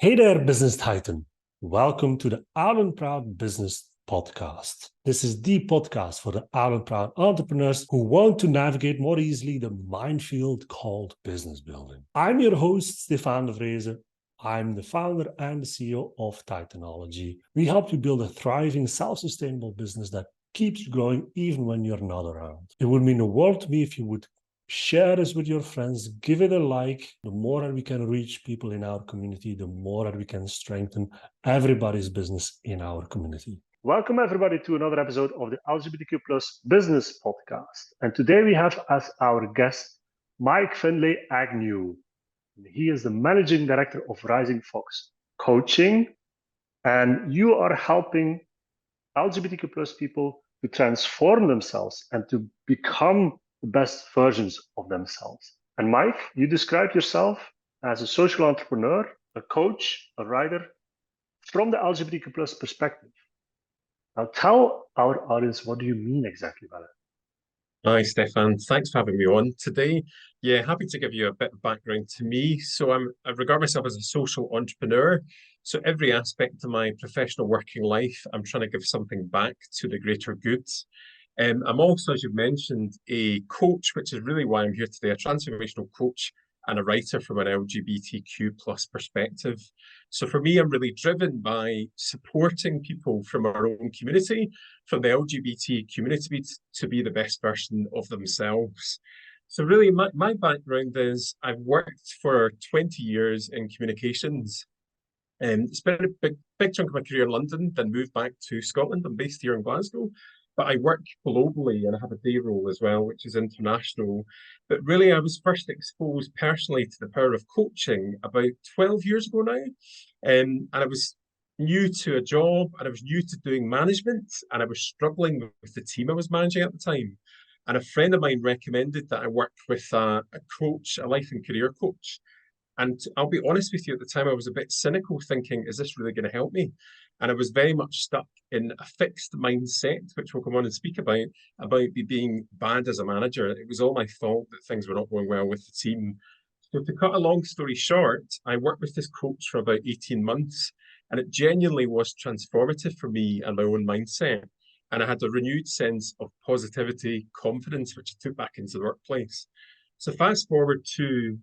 Hey there, Business Titan. Welcome to the Out and Proud Business Podcast. This is the podcast for the out and proud entrepreneurs who want to navigate more easily the minefield called business building. I'm your host, Stefan de Vreese. I'm the founder and the CEO of Titanology. We help you build a thriving, self-sustainable business that keeps you growing even when you're not around. It would mean the world to me if you would share this with your friends, give it a like. The more that we can reach people in our community, the more that we can strengthen everybody's business in our community. Welcome everybody to another episode of the LGBTQ Plus Business Podcast. And today we have as our guest, Mike Findlay Agnew. He is the Managing Director of Rising Fox Coaching. And you are helping LGBTQ plus people to transform themselves and to become the best versions of themselves. And Mike, you describe yourself as a social entrepreneur, a coach, a writer from the LGBTQ plus perspective. Now tell our audience, what do you mean exactly by that? Hi, Stefan. Thanks for having me on today. Yeah, happy to give you a bit of background to me. So I regard myself as a social entrepreneur. So every aspect of my professional working life, I'm trying to give something back to the greater good. I'm also, as you've mentioned, a coach, which is really why I'm here today, a transformational coach and a writer from an LGBTQ plus perspective. So for me, I'm really driven by supporting people from our own community, from the LGBT community, to be the best version of themselves. So really, my background is I've worked for 20 years in communications. And spent a big chunk of my career in London, then moved back to Scotland. I'm based here in Glasgow, but I work globally and I have a day role as well, which is international. But really, I was first exposed personally to the power of coaching about 12 years ago now. And I was new to a job and I was new to doing management and I was struggling with the team I was managing at the time. And a friend of mine recommended that I work with a coach, a life and career coach. And I'll be honest with you, at the time, I was a bit cynical, thinking, is this really going to help me? And I was very much stuck in a fixed mindset, which we'll come on and speak about me being bad as a manager. It was all my fault that things were not going well with the team. So to cut a long story short, I worked with this coach for about 18 months, and it genuinely was transformative for me and my own mindset. And I had a renewed sense of positivity, confidence, which I took back into the workplace. So fast forward to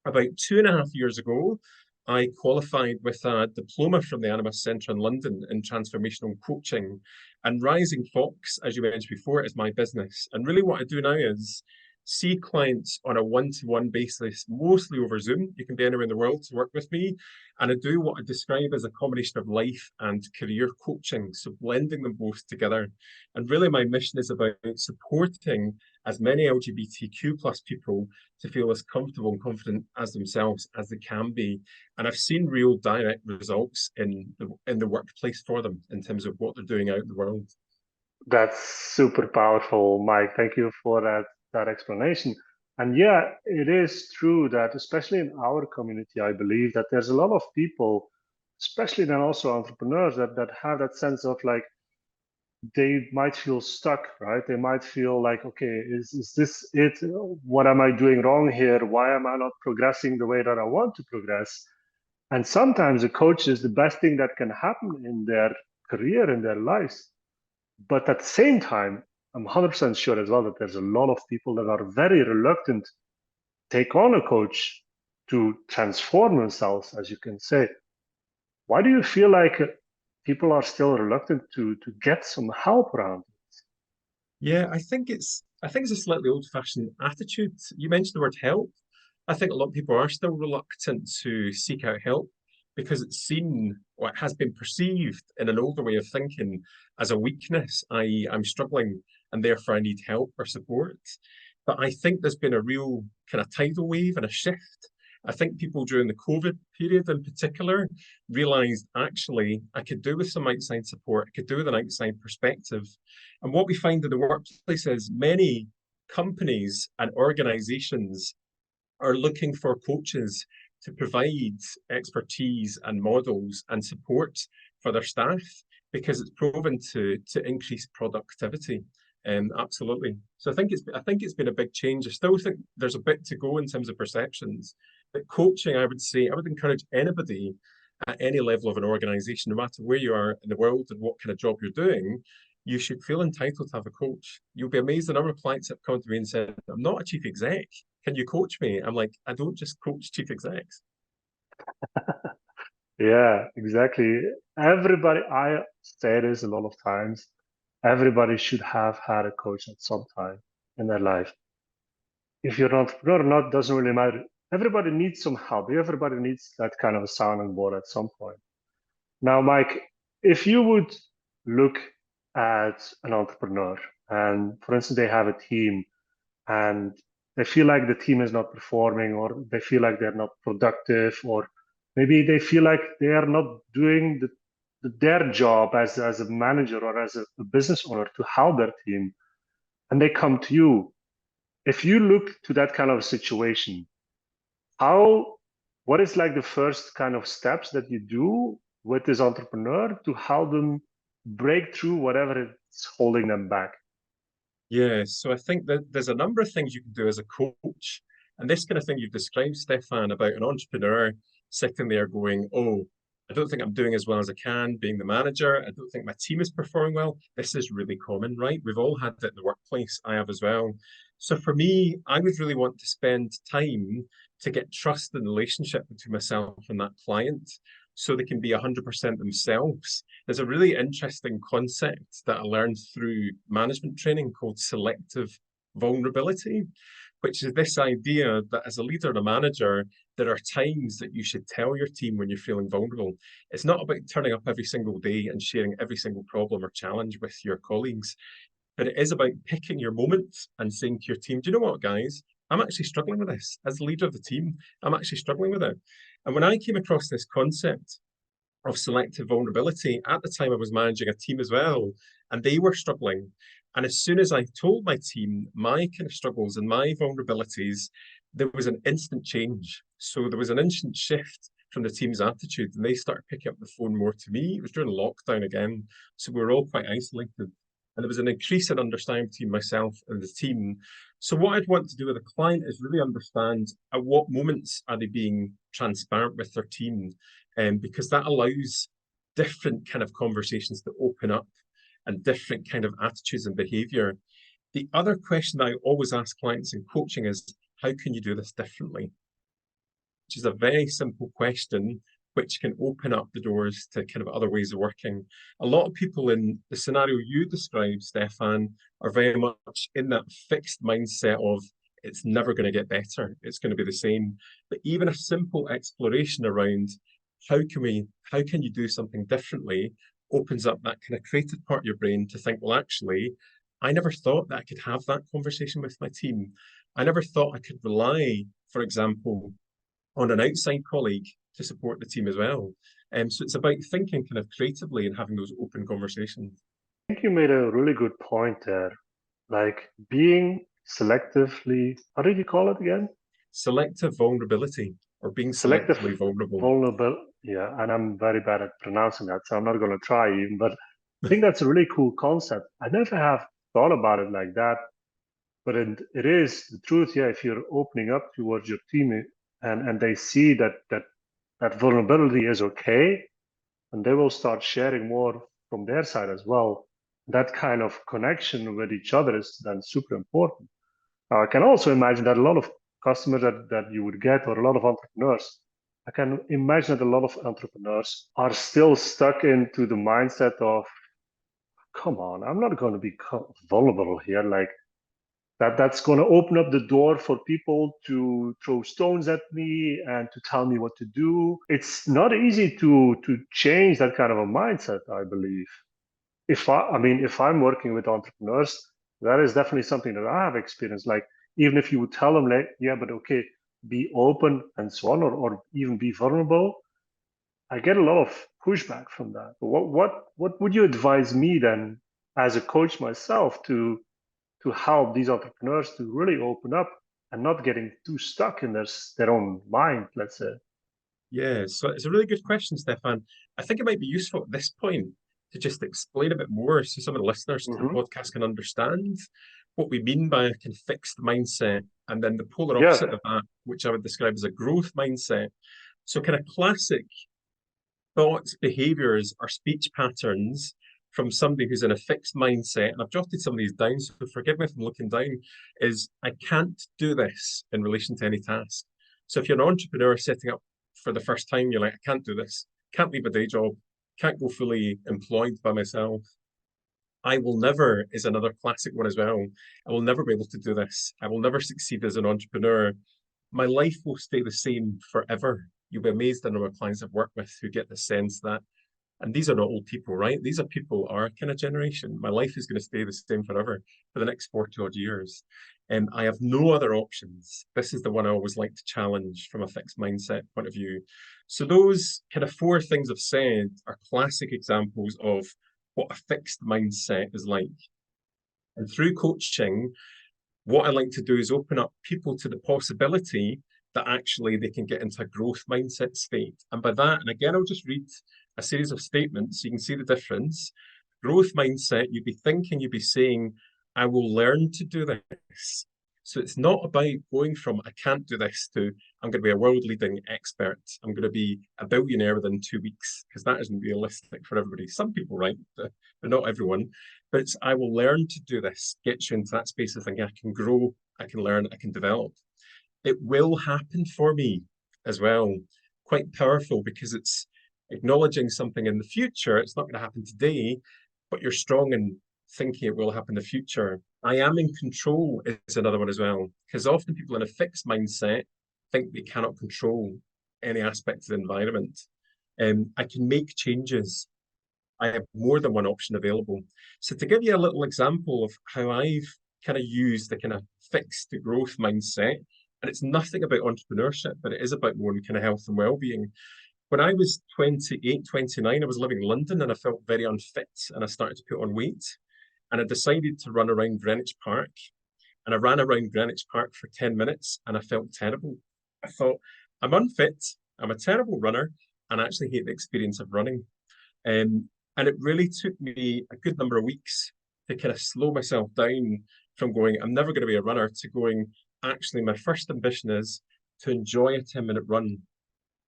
about 2.5 years ago, I qualified with a diploma from the Animus Centre in London in transformational coaching. And Rising Fox, as you mentioned before, is my business. And really what I do now is see clients on a one-to-one basis, mostly over Zoom. You can be anywhere in the world to work with me. And I do what I describe as a combination of life and career coaching, so blending them both together. And really my mission is about supporting as many LGBTQ plus people to feel as comfortable and confident as themselves as they can be. And I've seen real direct results in the workplace for them in terms of what they're doing out in the world. That's super powerful, Mike. Thank you for that explanation. And yeah, it is true that especially in our community, I believe that there's a lot of people, especially then also entrepreneurs, that have that sense of like they might feel stuck, right? They might feel like, okay, is this it? What am I doing wrong here? Why am I not progressing the way that I want to progress? And sometimes a coach is the best thing that can happen in their career, in their lives. But at the same time, I'm 100% sure as well that there's a lot of people that are very reluctant to take on a coach to transform themselves, as you can say. Why do you feel like people are still reluctant to get some help around? Yeah, I think it's a slightly old-fashioned attitude. You mentioned the word help. I think a lot of people are still reluctant to seek out help because it's seen or it has been perceived in an older way of thinking as a weakness, i.e., I'm struggling and therefore I need help or support. But I think there's been a real kind of tidal wave and a shift. I think people during the COVID period in particular realized actually I could do with some outside support, I could do with an outside perspective. And what we find in the workplace is many companies and organizations are looking for coaches to provide expertise and models and support for their staff because it's proven to increase productivity. Absolutely. So I think it's been a big change. I still think there's a bit to go in terms of perceptions. But coaching, I would say, I would encourage anybody at any level of an organization, no matter where you are in the world and what kind of job you're doing, you should feel entitled to have a coach. You'll be amazed the number of clients that have come to me and said, I'm not a chief exec. Can you coach me? I'm like, I don't just coach chief execs. Yeah, exactly. Everybody, I say this a lot of times, everybody should have had a coach at some time in their life. If you're an entrepreneur or not, doesn't really matter. Everybody needs some help. Everybody needs that kind of a sounding board at some point. Now, Mike, if you would look at an entrepreneur and, for instance, they have a team and they feel like the team is not performing, or they feel like they're not productive, or maybe they feel like they are not doing their job as a manager or as a business owner to help their team, and they come to you. If you look to that kind of a situation, how what is like the first kind of steps that you do with this entrepreneur to help them break through whatever is holding them back? Yeah, so I think that there's a number of things you can do as a coach. And this kind of thing you've described, Stefan, about an entrepreneur sitting there going, oh, I don't think I'm doing as well as I can being the manager. I don't think my team is performing well. This is really common, right? We've all had it in the workplace. I have as well. So for me, I would really want to spend time to get trust and relationship between myself and that client so they can be 100% themselves. There's a really interesting concept that I learned through management training called selective vulnerability, which is this idea that as a leader and a manager, there are times that you should tell your team when you're feeling vulnerable. It's not about turning up every single day and sharing every single problem or challenge with your colleagues, but it is about picking your moment and saying to your team, do you know what, guys? I'm actually struggling with this. As the leader of the team, I'm actually struggling with it. And when I came across this concept of selective vulnerability, at the time I was managing a team as well, and they were struggling. And as soon as I told my team my kind of struggles and my vulnerabilities, there was an instant change. So there was an instant shift from the team's attitude, and they started picking up the phone more to me. It was during lockdown again, so we were all quite isolated. And there was an increase in understanding between myself and the team. So what I'd want to do with a client is really understand at what moments are they being transparent with their team, because that allows different kind of conversations to open up and different kind of attitudes and behavior. The other question I always ask clients in coaching is, how can you do this differently? Which is a very simple question, which can open up the doors to kind of other ways of working. A lot of people in the scenario you described, Stefan, are very much in that fixed mindset of it's never going to get better. It's going to be the same. But even a simple exploration around how can you do something differently opens up that kind of creative part of your brain to think, well, actually, I never thought that I could have that conversation with my team. I never thought I could rely, for example, on an outside colleague to support the team as well. So it's about thinking kind of creatively and having those open conversations. I think you made a really good point there. Like being selectively, how did you call it again? Selective vulnerability or being Selective selectively vulnerable. vulnerable. Yeah, and I'm very bad at pronouncing that, so I'm not going to try even. But I think that's a really cool concept. I never have thought about it like that, but it is the truth. Yeah, if you're opening up towards your team and they see that vulnerability is okay, and they will start sharing more from their side as well. That kind of connection with each other is then super important. I can also imagine that a lot of customers that you would get, or a lot of entrepreneurs, I can imagine that a lot of entrepreneurs are still stuck into the mindset of, come on, I'm not going to be vulnerable here. Like that's going to open up the door for people to throw stones at me and to tell me what to do. It's not easy to change that kind of a mindset, I believe. If I'm working with entrepreneurs, that is definitely something that I have experienced. Like, even if you would tell them, like, yeah, but okay, be open and so on, or even be vulnerable, I get a lot of pushback from that. But what would you advise me then, as a coach myself, to help these entrepreneurs to really open up and not getting too stuck in their own mind, let's say? Yeah, so it's a really good question, Stefan. I think it might be useful at this point to just explain a bit more so some of the listeners to the Hmm. podcast can understand what we mean by a kind of fixed mindset and then the polar opposite Yeah. of that, which I would describe as a growth mindset. So kind of classic thoughts, behaviors, or speech patterns from somebody who's in a fixed mindset, and I've jotted some of these down, so forgive me if I'm looking down, is I can't do this in relation to any task. So if you're an entrepreneur setting up for the first time, you're like, I can't do this, can't leave a day job, can't go fully employed by myself. I will never is another classic one as well. I will never be able to do this. I will never succeed as an entrepreneur. My life will stay the same forever. You'll be amazed at the number of clients I've worked with who get the sense that, and these are not old people, right? These are people our kind of generation. My life is going to stay the same forever for the next 40 odd years. And I have no other options. This is the one I always like to challenge from a fixed mindset point of view. So those kind of four things I've said are classic examples of what a fixed mindset is like. And through coaching, what I like to do is open up people to the possibility that actually they can get into a growth mindset state. And by that, and again, I'll just read a series of statements so you can see the difference. Growth mindset, you'd be thinking, you'd be saying, I will learn to do this. So it's not about going from I can't do this to I'm going to be a world leading expert. I'm going to be a billionaire within 2 weeks, because that isn't realistic for everybody. Some people, right, but not everyone. But it's I will learn to do this, get you into that space of thinking I can grow, I can learn, I can develop. It will happen for me as well. Quite powerful, because it's acknowledging something in the future. It's not going to happen today, but you're strong in thinking it will happen in the future. I am in control is another one as well, because often people in a fixed mindset think they cannot control any aspect of the environment. I can make changes. I have more than one option available. So to give you a little example of how I've kind of used the kind of fixed growth mindset, and it's nothing about entrepreneurship, but it is about more kind of health and well-being. When I was 28, 29, I was living in London and I felt very unfit and I started to put on weight. And I decided to run around Greenwich Park. And I ran around Greenwich Park for 10 minutes and I felt terrible. I thought, I'm unfit, I'm a terrible runner, and I actually hate the experience of running. And it really took me a good number of weeks to kind of slow myself down from going, I'm never going to be a runner, to going, actually, my first ambition is to enjoy a 10-minute run.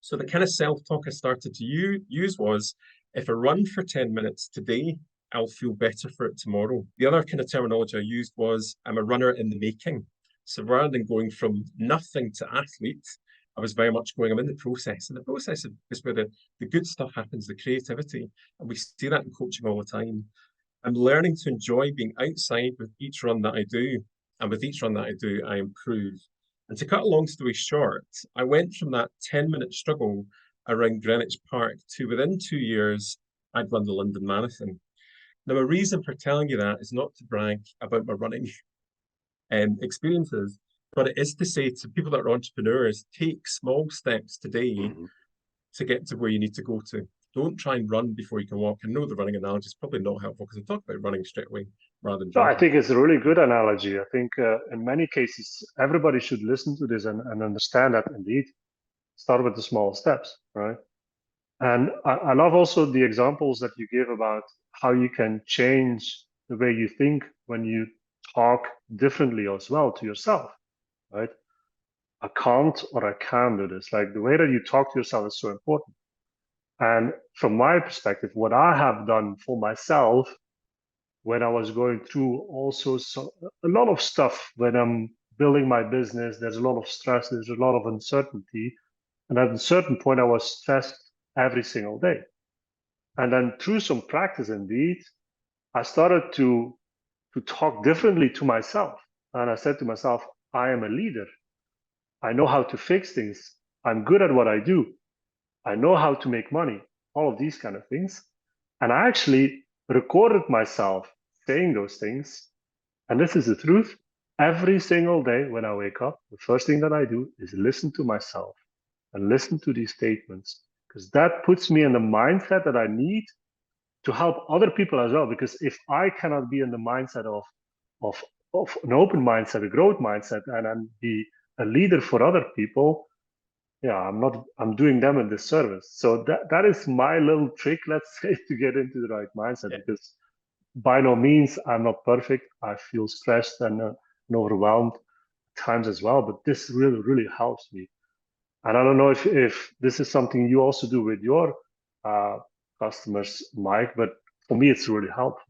So the kind of self-talk I started to use was, if I run for 10 minutes today, I'll feel better for it tomorrow. The other kind of terminology I used was, I'm a runner in the making. So rather than going from nothing to athlete, I was very much going, I'm in the process. And the process is where the good stuff happens, the creativity. And we see that in coaching all the time. I'm learning to enjoy being outside with each run that I do. And with each run that I do, I improve. And to cut a long story short, I went from that 10-minute struggle around Greenwich Park to within 2 years, I'd run the London Marathon. Now, a reason for telling you that is not to brag about my running experiences, but it is to say to people that are entrepreneurs, take small steps today to get to where you need to go to. Don't try and run before you can walk. I know the running analogy is probably not helpful because I'm talking about running straight away rather than No, I jogging. think it's a really good analogy. I think in many cases, everybody should listen to this and understand that indeed, start with the small steps, right? And I love also the examples that you give about how you can change the way you think when you talk differently as well to yourself, right? I can't or I can do this. Like the way that you talk to yourself is so important. And from my perspective, what I have done for myself when I was going through also a lot of stuff when I'm building my business, there's a lot of stress, there's a lot of uncertainty. And at a certain point, I was stressed every single day. And then through some practice, indeed, I started to talk differently to myself. And I said to myself, I am a leader. I know how to fix things. I'm good at what I do. I know how to make money, all of these kind of things. And I actually recorded myself saying those things. And this is the truth. Every single day when I wake up, the first thing that I do is listen to myself and listen to these statements, because that puts me in the mindset that I need to help other people as well. Because if I cannot be in the mindset of, of an open mindset, a growth mindset, and be a leader for other people, yeah, I'm doing them a disservice. So that is my little trick, let's say, to get into the right mindset. Yeah. Because by no means I'm not perfect. I feel stressed and overwhelmed at times as well, but this really, really helps me. And I don't know if this is something you also do with your customers, Mike, but for me, it's really helpful.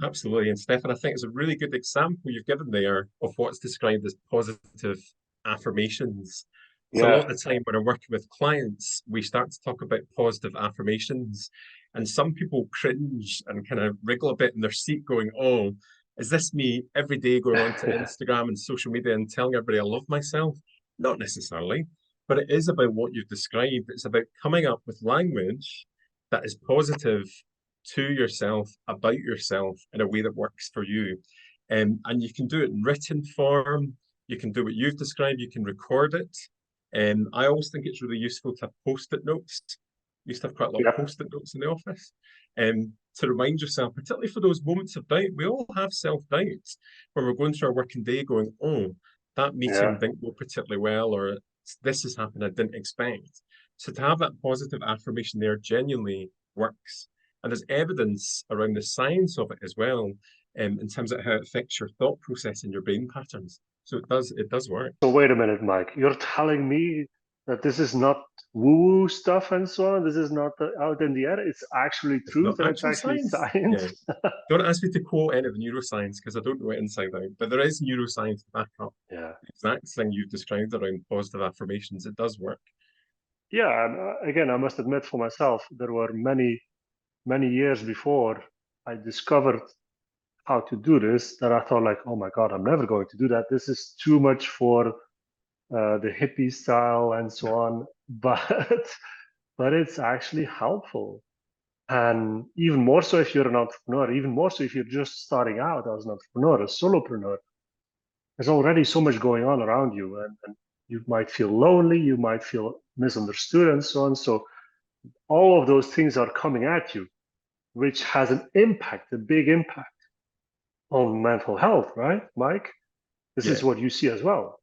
Absolutely. And Stefan, I think it's a really good example you've given there of what's described as positive affirmations. So a lot Yeah. of the time when I'm working with clients, we start to talk about positive affirmations. And some people cringe and kind of wriggle a bit in their seat going, oh, is this me every day going on to Instagram and social media and telling everybody I love myself? Not necessarily, but it is about what you've described. It's about coming up with language that is positive to yourself, about yourself in a way that works for you. And you can do it in written form. You can do what you've described. You can record it. I always think it's really useful to have post-it notes. We used to have quite a lot of Yeah. post-it notes in the office. To remind yourself, particularly for those moments of doubt, we all have self-doubt when we're going through our working day going, oh, that Yeah. meeting didn't go particularly well, or this has happened I didn't expect. So to have that positive affirmation there genuinely works. And there's evidence around the science of it as well, in terms of how it affects your thought process and your brain patterns. So it does work. So wait a minute, Mike. You're telling me that this is not woo-woo stuff and so on. This is not out in the air. It's actually It's not truth and it's actual actually science. Yeah. science. Don't ask me to quote any of the neuroscience because I don't know it inside out. But there is neuroscience to back up Yeah. the exact thing you've described around positive affirmations. It does work. Yeah. And again, I must admit for myself, there were many, many years before I discovered how to do this that I thought like, oh my God, I'm never going to do that. This is too much for the hippie style and so on. But it's actually helpful. And even more so if you're an entrepreneur, even more so if you're just starting out as an entrepreneur, a solopreneur, there's already so much going on around you. And you might feel lonely, you might feel misunderstood and so on. So all of those things are coming at you, which has an impact, a big impact on mental health, right, Mike? This Yeah, is what you see as well.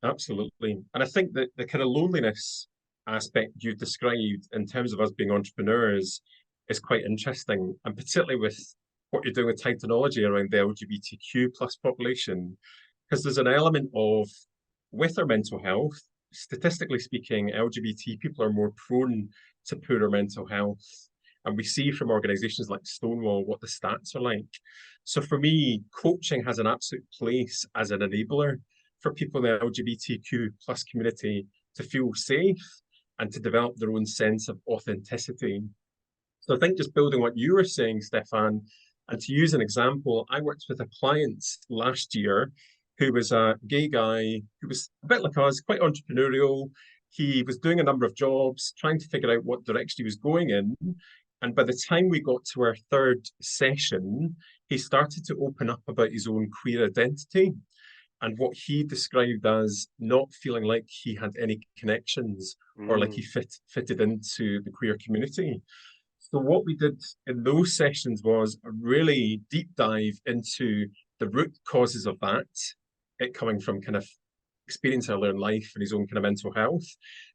absolutely. And I think that the kind of loneliness aspect you've described in terms of us being entrepreneurs is quite interesting. And particularly with what you're doing with technology around the LGBTQ plus population, because there's an element of, with our mental health, statistically speaking, LGBT people are more prone to poorer mental health. And we see from organizations like Stonewall what the stats are like. So for me, coaching has an absolute place as an enabler for people in the LGBTQ plus community to feel safe and to develop their own sense of authenticity. So I think just building what you were saying, Stefan, and to use an example, I worked with a client last year who was a gay guy who was a bit like us, quite entrepreneurial. He was doing a number of jobs, trying to figure out what direction he was going in. And by the time we got to our third session, he started to open up about his own queer identity and what he described as not feeling like he had any connections or like he fitted into the queer community. So what we did in those sessions was a really deep dive into the root causes of that, it coming from kind of experience earlier in life and his own kind of mental health,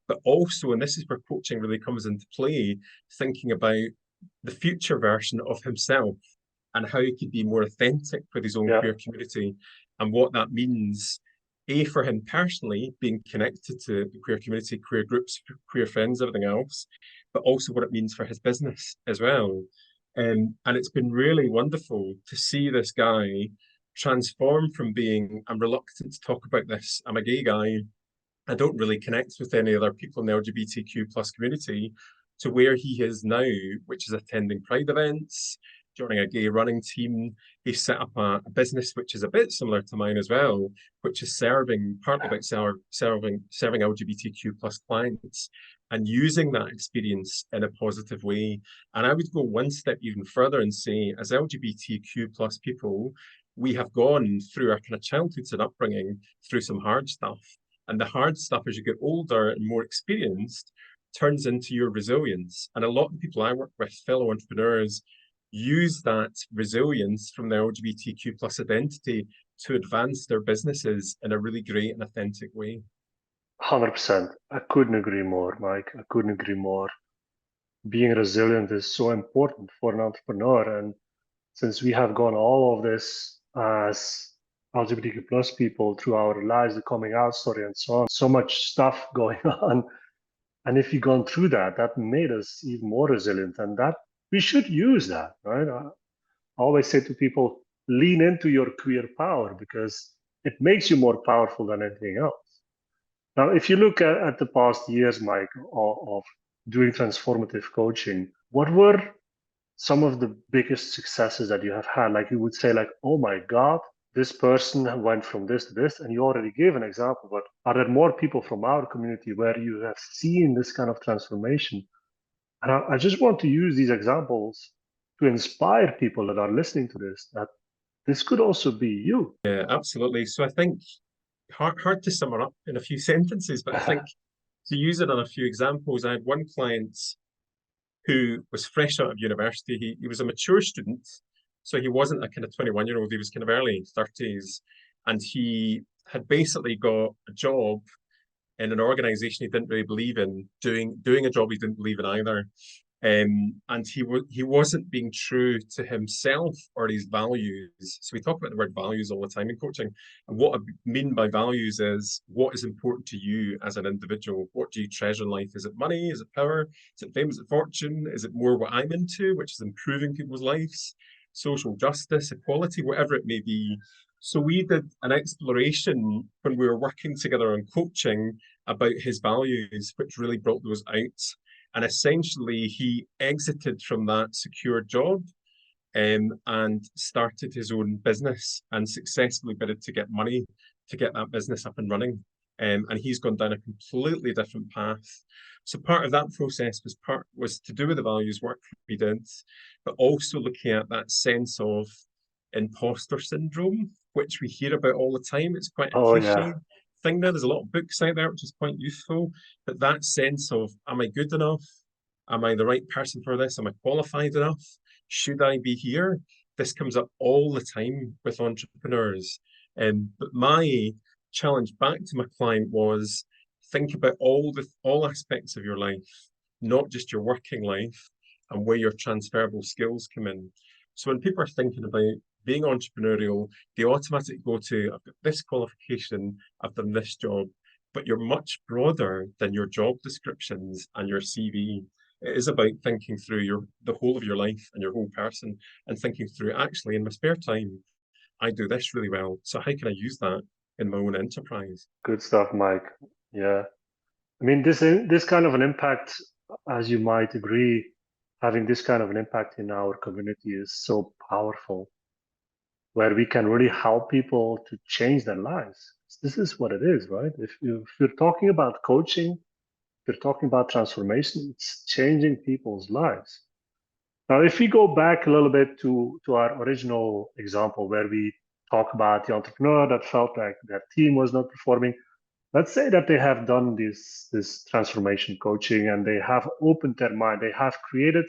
but also, and this is where coaching really comes into play, thinking about the future version of himself and how he could be more authentic with his own Yeah. queer community and what that means, A, for him personally, being connected to the queer community, queer groups, queer friends, everything else, but also what it means for his business as well. And it's been really wonderful to see this guy transform from being, I'm reluctant to talk about this, I'm a gay guy, I don't really connect with any other people in the LGBTQ plus community, to where he is now, which is attending Pride events, joining a gay running team. He set up a business which is a bit similar to mine as well, which is partly about serving LGBTQ plus clients and using that experience in a positive way. And I would go one step even further and say, as LGBTQ plus people, we have gone through our kind of childhoods and upbringing through some hard stuff. And the hard stuff, as you get older and more experienced, turns into your resilience. And a lot of the people I work with, fellow entrepreneurs, use that resilience from their LGBTQ plus identity to advance their businesses in a really great and authentic way. 100%. I couldn't agree more, Mike. I couldn't agree more. Being resilient is so important for an entrepreneur. And since we have gone all of this as LGBTQ plus people through our lives, the coming out story and so on, so much stuff going on, And if you've gone through that, that made us even more resilient. And that we should use that, right? I always say to people, lean into your queer power because it makes you more powerful than anything else. Now, if you look at the past years, Mike, of doing transformative coaching, what were some of the biggest successes that you have had? Like you would say, like, oh my God, this person went from this to this, and you already gave an example, but are there more people from our community where you have seen this kind of transformation? And I just want to use these examples to inspire people that are listening to this, that this could also be you. Yeah, absolutely. So I think hard to sum it up in a few sentences, but I think to use it on a few examples, I had one client who was fresh out of university. He was a mature student, so he wasn't a kind of 21-year-old, he was kind of early 30s. And he had basically got a job in an organization he didn't really believe in, doing a job he didn't believe in either. And he wasn't being true to himself or his values. So we talk about the word values all the time in coaching. And what I mean by values is what is important to you as an individual. What do you treasure in life? Is it money? Is it power? Is it fame? Is it fortune? Is it more what I'm into, which is improving people's lives? Social justice, equality, whatever it may be. So we did an exploration when we were working together on coaching about his values, which really brought those out. And essentially, he exited from that secure job and started his own business and successfully bid to get money to get that business up and running. And he's gone down a completely different path. So part of that process was to do with the values work we did, but also looking at that sense of imposter syndrome, which we hear about all the time. It's quite a Oh, cliche yeah. thing now. There's a lot of books out there, which is quite useful. But that sense of, am I good enough? Am I the right person for this? Am I qualified enough? Should I be here? This comes up all the time with entrepreneurs. But my challenge back to my client was think about all aspects of your life, not just your working life, and where your transferable skills come in. So when people are thinking about being entrepreneurial, they automatically go to, I've got this qualification, I've done this job, but you're much broader than your job descriptions and your CV. It is about thinking through the whole of your life and your whole person and thinking through, actually, in my spare time, I do this really well. So how can I use that in my own enterprise? Good stuff, Mike. Yeah. I mean, this kind of an impact, as you might agree, having this kind of an impact in our community is so powerful, where we can really help people to change their lives. This is what it is, right? If you're talking about coaching, if you're talking about transformation, it's changing people's lives. Now, if we go back a little bit to our original example where we talk about the entrepreneur that felt like their team was not performing, let's say that they have done this transformation coaching and they have opened their mind, they have created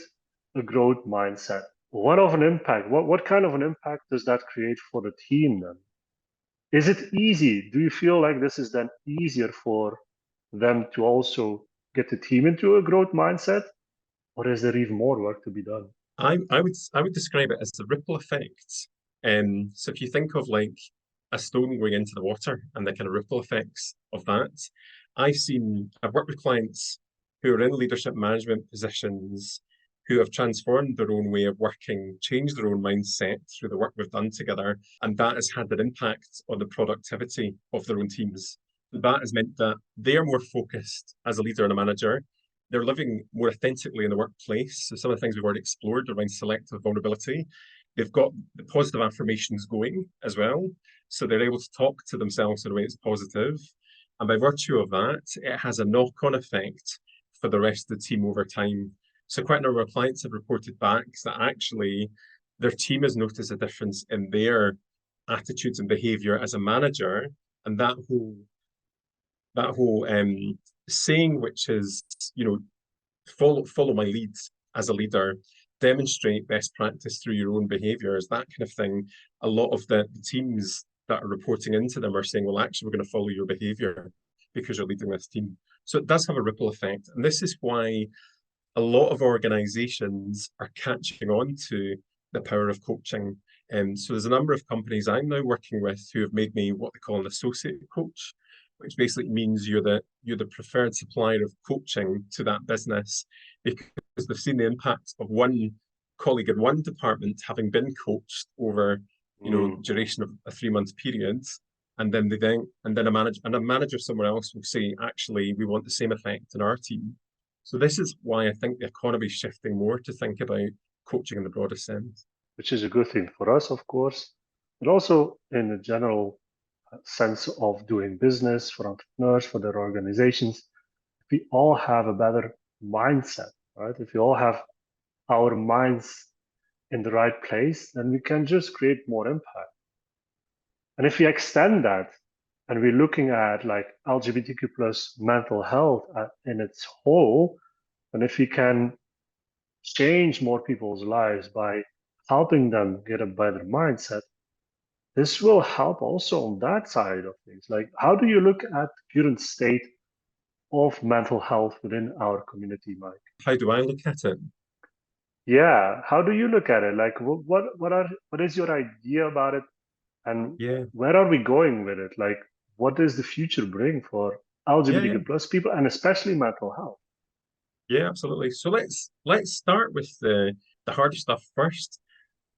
a growth mindset. What of an impact? What kind of an impact does that create for the team then? Is it easy? Do you feel like this is then easier for them to also get the team into a growth mindset, or is there even more work to be done? I would describe it as the ripple effect. So if you think of like a stone going into the water and the kind of ripple effects of that, I've worked with clients who are in leadership management positions who have transformed their own way of working, changed their own mindset through the work we've done together, and that has had an impact on the productivity of their own teams. That has meant that they are more focused as a leader and a manager. They're living more authentically in the workplace. So some of the things we've already explored around selective vulnerability, they've got the positive affirmations going as well. So they're able to talk to themselves in a way that's positive. And by virtue of that, it has a knock-on effect for the rest of the team over time. So quite a number of clients have reported back that actually their team has noticed a difference in their attitudes and behavior as a manager. And that whole saying, which is, follow my lead as a leader, demonstrate best practice through your own behaviors, that kind of thing. A lot of the teams that are reporting into them are saying, well, actually, we're going to follow your behavior because you're leading this team. So it does have a ripple effect. And this is why a lot of organizations are catching on to the power of coaching. So there's a number of companies I'm now working with who have made me what they call an associate coach. which basically means you're the preferred supplier of coaching to that business because they've seen the impact of one colleague in one department having been coached over, duration of a 3 month period. And then a manager somewhere else will say, actually, we want the same effect in our team. So this is why I think the economy is shifting more to think about coaching in the broadest sense. Which is a good thing for us, of course, but also in a general sense of doing business for entrepreneurs, for their organizations. If we all have a better mindset, right? If we all have our minds in the right place, then we can just create more impact. And if we extend that and we're looking at like LGBTQ plus mental health in its whole, and if we can change more people's lives by helping them get a better mindset, this will help also on that side of things. Like, how do you look at the current state of mental health within our community, Mike? How do I look at it? Yeah, how do you look at it? Like, what is your idea about it, and where are we going with it? Like, what does the future bring for LGBTQ plus people, and especially mental health? Yeah, absolutely. So let's start with the harder stuff first.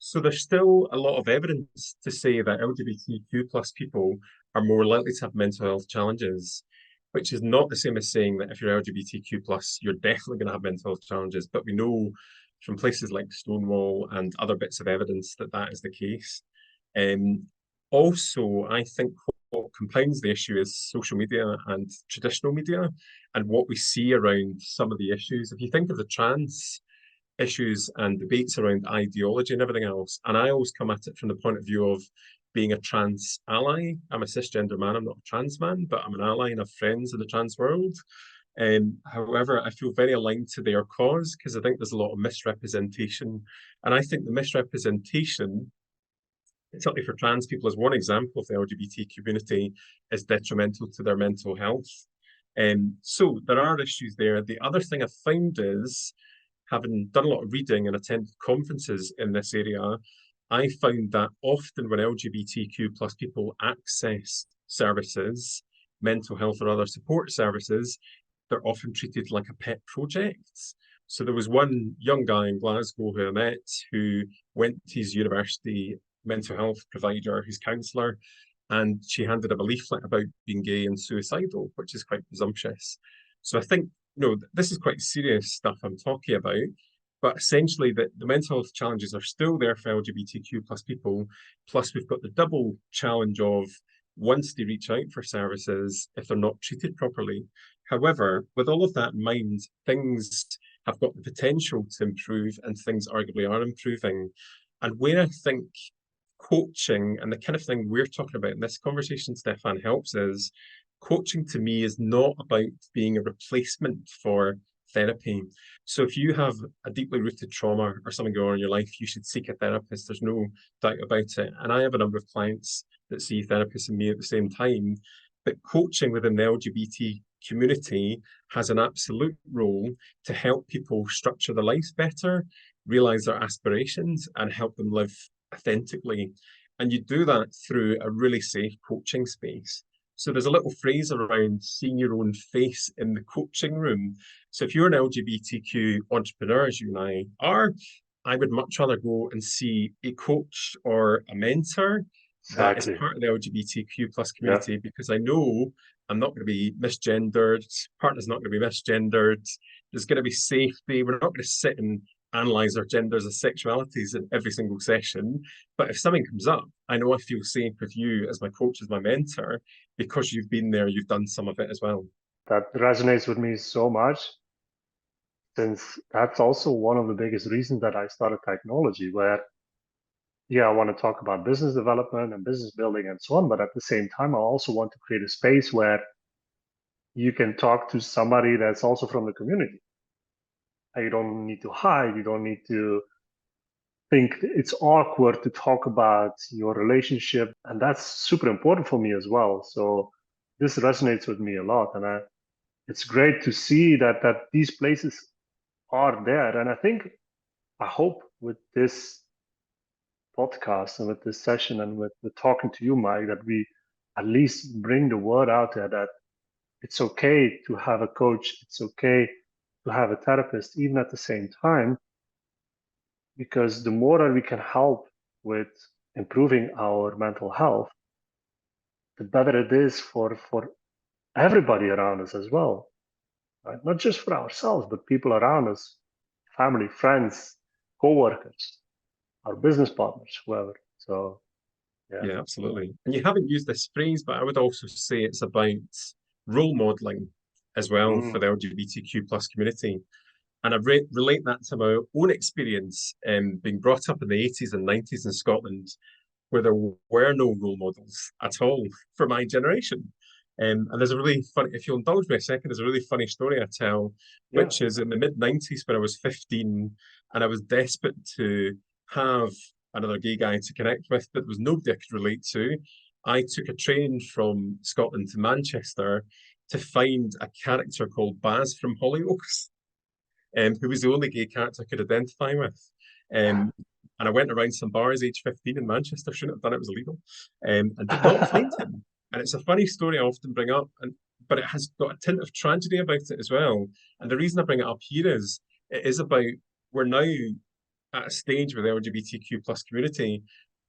So there's still a lot of evidence to say that LGBTQ plus people are more likely to have mental health challenges, which is not the same as saying that if you're LGBTQ plus, you're definitely going to have mental health challenges. But we know from places like Stonewall and other bits of evidence that that is the case. Also, I think what compounds the issue is social media and traditional media and what we see around some of the issues. If you think of the trans issues and debates around ideology and everything else, and I always come at it from the point of view of being a trans ally. I'm a cisgender man, I'm not a trans man, but I'm an ally and have friends in the trans world. However, I feel very aligned to their cause because I think there's a lot of misrepresentation. And I think the misrepresentation, certainly for trans people, as one example of the LGBT community, is detrimental to their mental health. So there are issues there. The other thing I've found is, having done a lot of reading and attended conferences in this area, I found that often when LGBTQ plus people access services, mental health or other support services, they're often treated like a pet project. So there was one young guy in Glasgow who I met who went to his university mental health provider, his counsellor, and she handed him a leaflet about being gay and suicidal, which is quite presumptuous. So I think, this is quite serious stuff I'm talking about, but essentially the mental health challenges are still there for LGBTQ plus people. Plus we've got the double challenge of once they reach out for services, if they're not treated properly. However, with all of that in mind, things have got the potential to improve and things arguably are improving. And where I think coaching and the kind of thing we're talking about in this conversation, Stefan, helps is coaching to me is not about being a replacement for therapy. So if you have a deeply rooted trauma or something going on in your life, you should seek a therapist. There's no doubt about it. And I have a number of clients that see therapists and me at the same time. But coaching within the LGBT community has an absolute role to help people structure their lives better, realize their aspirations, and help them live authentically. And you do that through a really safe coaching space. So there's a little phrase around seeing your own face in the coaching room. So if you're an LGBTQ entrepreneur, as you and I are, I would much rather go and see a coach or a mentor that is part of the LGBTQ plus community, because I know I'm not going to be misgendered, partner's not going to be misgendered, there's going to be safety, we're not going to sit and analyze our genders and sexualities in every single session. But if something comes up, I know I feel safe with you as my coach, as my mentor, because you've been there, you've done some of it as well. That resonates with me so much, since that's also one of the biggest reasons that I started technology, where, I want to talk about business development and business building and so on, but at the same time, I also want to create a space where you can talk to somebody that's also from the community. And you don't need to hide, you don't need to think it's awkward to talk about your relationship. And that's super important for me as well. So this resonates with me a lot. And it's great to see that these places are there. And I hope with this podcast and with this session and with talking to you, Mike, that we at least bring the word out there that it's okay to have a coach, it's okay to have a therapist, even at the same time, because the more that we can help with improving our mental health, the better it is for everybody around us as well, right? Not just for ourselves, but people around us, family, friends, co-workers, our business partners, whoever. So, yeah. Yeah, absolutely. And you haven't used this phrase, but I would also say it's about role modeling as well for the LGBTQ plus community. And I relate that to my own experience being brought up in the 80s and 90s in Scotland, where there were no role models at all for my generation. And there's a really funny, if you'll indulge me a second, there's a really funny story I tell, Yeah. which is in the mid-90s when I was 15 and I was desperate to have another gay guy to connect with, but there was nobody I could relate to. I took a train from Scotland to Manchester to find a character called Baz from Hollyoaks, who was the only gay character I could identify with. And I went around some bars age 15 in Manchester, shouldn't have done it, it was illegal, and did not find him. And it's a funny story I often bring up, but it has got a tint of tragedy about it as well. And the reason I bring it up here is it is about, we're now at a stage with the LGBTQ plus community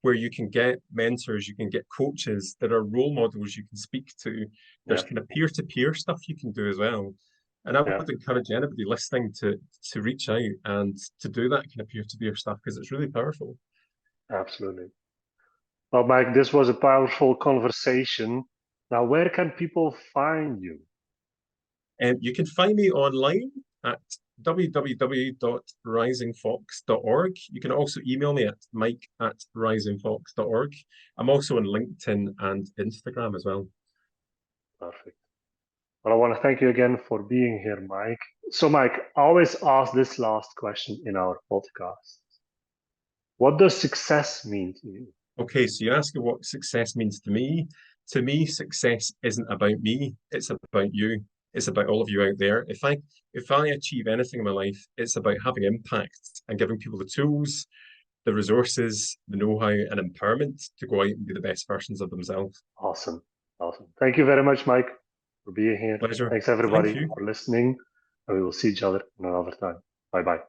where you can get mentors, you can get coaches that are role models you can speak to. There's kind of peer-to-peer stuff you can do as well. And I would encourage anybody listening to reach out and to do that kind of peer-to-peer stuff because it's really powerful. Absolutely. Well, Mike, this was a powerful conversation. Now, where can people find you? You can find me online at www.risingfox.org. You can also email me at mike@risingfox.org. I'm also on LinkedIn and Instagram as well. Perfect. Well, I want to thank you again for being here, Mike. So, Mike, I always ask this last question in our podcast. What does success mean to you? Okay, so you ask me what success means to me. To me, success isn't about me, it's about you. It's about all of you out there. If I achieve anything in my life, it's about having impact and giving people the tools, the resources, the know-how, and empowerment to go out and be the best versions of themselves. Awesome. Awesome. Thank you very much, Mike, for being here. Pleasure. Thanks, everybody, Thank you. for listening. And we will see each other another time. Bye-bye.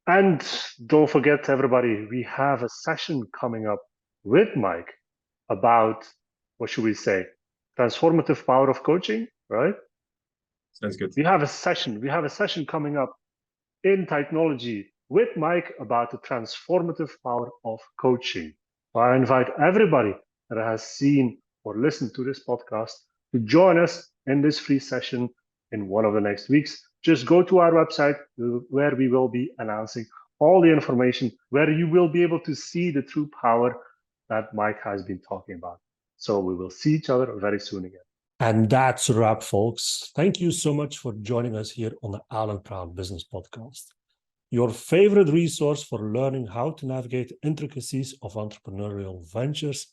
And don't forget, everybody, we have a session coming up with Mike about, what should we say, transformative power of coaching, right? Sounds good. We have a session coming up in technology with Mike about the transformative power of coaching. So I invite everybody that has seen or listened to this podcast to join us in this free session in one of the next weeks. Just go to our website where we will be announcing all the information, where you will be able to see the true power that Mike has been talking about. So we will see each other very soon again. And that's a wrap, folks. Thank you so much for joining us here on the Alan Proud Business Podcast, your favorite resource for learning how to navigate the intricacies of entrepreneurial ventures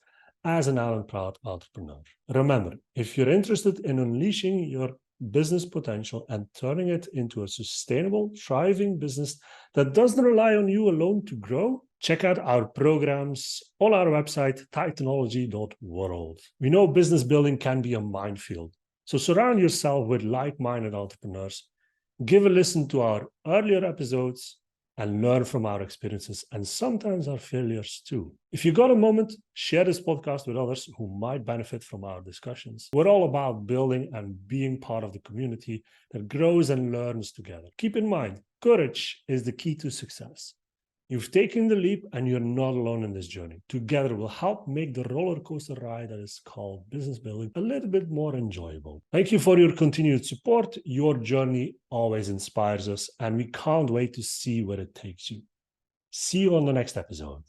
as an Alan Proud entrepreneur. Remember, if you're interested in unleashing your business potential and turning it into a sustainable, thriving business that doesn't rely on you alone to grow, check out our programs on our website, titanoology.world. We know business building can be a minefield, so surround yourself with like-minded entrepreneurs. Give a listen to our earlier episodes and learn from our experiences and sometimes our failures too. If you got a moment, share this podcast with others who might benefit from our discussions. We're all about building and being part of the community that grows and learns together. Keep in mind, courage is the key to success. You've taken the leap and you're not alone in this journey. Together we'll help make the roller coaster ride that is called business building a little bit more enjoyable. Thank you for your continued support. Your journey always inspires us and we can't wait to see where it takes you. See you on the next episode.